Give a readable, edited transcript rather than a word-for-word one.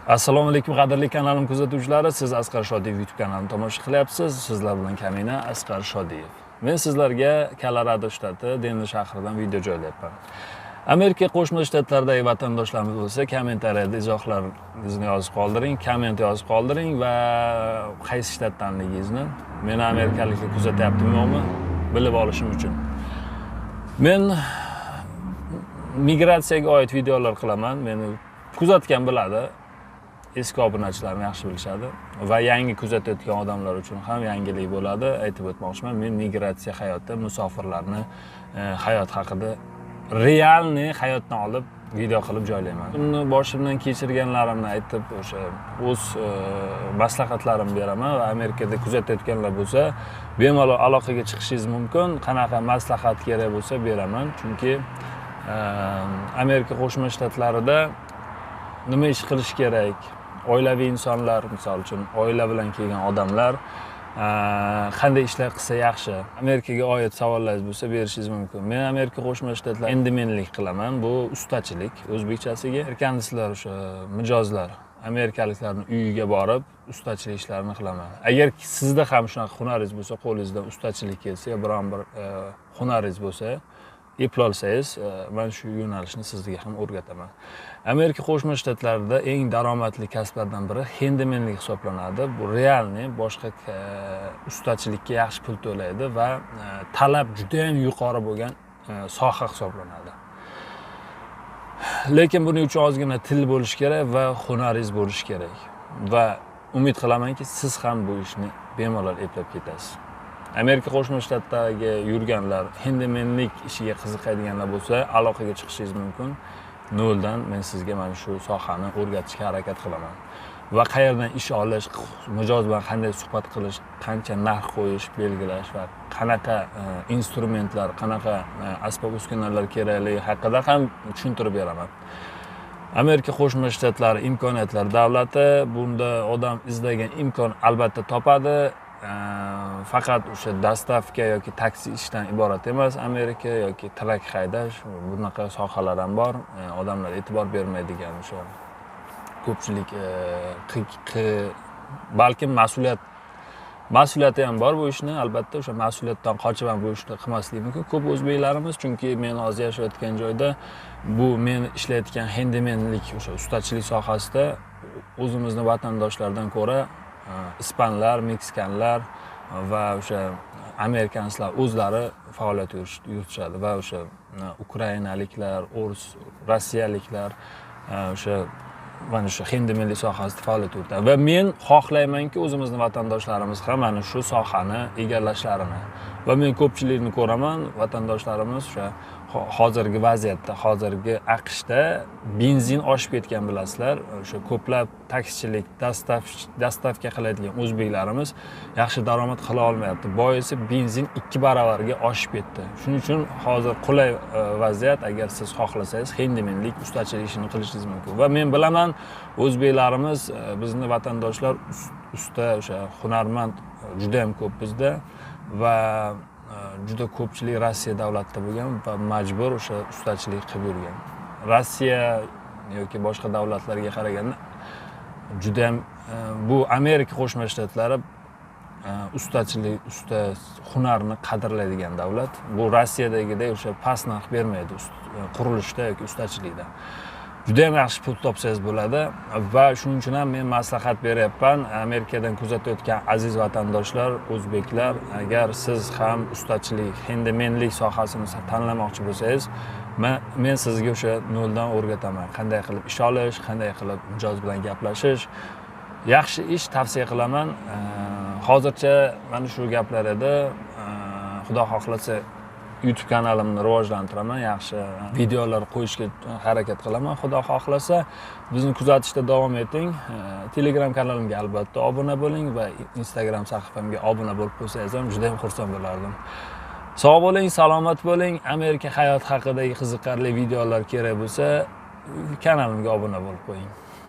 Assalomu alaykum qadrli kanalim kuzatuvchilari, siz Asqar Shodiyev YouTube kanalini tomosha qilyapsiz. Sizlar bilan Kamina Asqar Shodiyev. Men sizlarga Kolorado shtati Denver shahridan video joylayapman. Amerika Qo'shma Shtatlaridagi vatandoshlarimiz bo'lsa, kommentariyada izohlaringizni yozib qoldiring, komment yozib qoldiring va qaysi shtatdanligingizni, meni amerikaliklar kuzatyaptimi yo'qmi bilib olishim uchun. Men migratsiyaga oid videolar qilaman. Meni kuzatgan biladi. Eski obunachilarim yaxshi bilishadi va yangi kuzatayotgan odamlar uchun ham yangilik bo'ladi. Aytib o'tmoqchiman, men migratsiya hayoti, musofirlarni hayot haqida realniy hayotdan olib video qilib joylayman. Uni boshimdan kechirganlarimni aytib, o'sha o'z maslahatlarimni beraman va Amerikada kuzatayotganlar bo'lsa, bemalol aloqaga chiqishingiz mumkin. Qanaqa maslahat kerak bo'lsa beraman, chunki Amerika Qo'shma Shtatlarida nima ish qilish kerak? Oilaviy insonlar, misol uchun oila bilan kelgan odamlar qanday ishlar qilsa yaxshi? Amerikaga oid savollaringiz bo'lsa berishingiz mumkin. Men Amerika Qo'shma Shtatlar endimenlik qilaman. Bu ustachilik o'zbekchasiga. Erkansizlar o'sha mijozlar, amerikaliklarning uyiga borib ustachilik ishlarini qilaman. Agar sizda ham shunaqa hunaringiz bo'lsa, qo'lingizdan ustachilik kelsa, yo biron bir hunaringiz bo'lsa, eplolsangiz, men shu yo'nalishni sizga ham o'rgataman. Amerika Qo'shma Shtatlarida eng daromadli kasblardan biri hendimenlik hisoblanadi. Bu realniy boshqa ustachilikka yaxshi pul to'laydi va talab juda ham yuqori bo'lgan soha hisoblanadi. Lekin buning uchun ozgina til bo'lish kerak va hunaringiz bo'lish kerak. Va umid qilamanki, siz ham bu ishni bemalol eplab ketasiz. Amerika Qo'shma Shtatlarga yurganlar, hendimenlik ishiga qiziqadiganlar bo'lsa, aloqaga chiqishingiz mumkin. Noldan men sizga mana shu sohani o'rgatishga harakat qilaman. Va qayerdan ish olish, mijoz bilan qanday suhbat qilish, qancha narx qo'yish, belgilash va qanaqa instrumentlar, qanaqa asbob-uskunalar kerakligi haqida ham tushuntirib beraman. Amerika Qo'shma Shtatlari imkoniyatlar davlati, bunda odam izlagan imkon albatta topadi. Faqat o'sha dostavka yoki taksi ishdan iborat emas. Amerika yoki trak haydash, bunaqa sohalar ham bor. Odamlar e'tibor bermaydigan o'sha ko'pchilik balkim mas'uliyati ham bor bu ishni. Albatta o'sha mas'uliyatdan qochib ham bu ishni qilmaslik mumkin. Ko'p o'zbeklarimiz, chunki men hozir yashayotgan joyda bu men ishlayotgan hendimenlik, o'sha ustachilik sohasida o'zimizning vatandoshlardan ko'ra ispanlar, meksikanlar va o'sha amerikanslar o'zlari faoliyat yuritishadi va o'sha ukrainaliklar, o'rus, rossiyaliklar o'sha mana shu hendimenlik sohasida faoliyat yuritadi. Va men xohlaymanki, o'zimizning vatandoshlarimiz ham mana shu sohani egallashlarini. Va men ko'pchilikni ko'raman, vatandoshlarimiz o'sha hozirgi vaziyatda, hozirgi AQShda benzin oshib ketgan bilasizlar. O'sha ko'plab taksichilik, dostavka qiladigan o'zbeklarimiz yaxshi daromad qila olmayapti. Boisi benzin 2 baravarga oshib ketdi. Shuning uchun hozir qulay vaziyat, agar siz xohlasangiz hendimenlik, ustachilik ishini qilishingiz mumkin. Va men bilaman, o'zbeklarimiz, bizning vatandoshlar usta, o'sha hunarmand juda ham ko'p bizda va juda ko'pchilik Rossiya davlatida bo'lgan va majbur o'sha ustachilik qilib yurgan. Rossiya yoki boshqa davlatlarga qaraganda juda ham bu Amerika Qo'shma Shtatlari ustachilik, hunarni qadrlaydigan davlat. Bu Rossiyadagidek o'sha past narx bermaydi qurilishda yoki ustachilikda. Juda ham yaxshi pul topsangiz bo'ladi va shuning uchun ham men maslahat beryapman. Amerikadan kuzatayotgan aziz vatandoshlar, o'zbeklar, agar siz ham ustachilik, hendimenlik sohasini tanlamoqchi bo'lsangiz, men sizga o'sha noldan o'rgataman. Qanday qilib ish olish, qanday qilib mijoz bilan gaplashish. Yaxshi ish tavsiya qilaman. Hozircha mana shu gaplar edi. Xudo xohlasa YouTube kanalimni rivojlantiraman, yaxshi videolar qo'yishga harakat qilaman. Xudo xohlasa bizni kuzatishda davom eting. Telegram kanalimga albatta obuna bo'ling va Instagram sahifamga obuna bo'lib qo'ysangiz ham juda ham xursand bo'lardim. Sog' bo'ling, salomat bo'ling. Amerika hayot haqidagi qiziqarli videolar kerak bo'lsa, kanalimga obuna bo'lib qo'ying.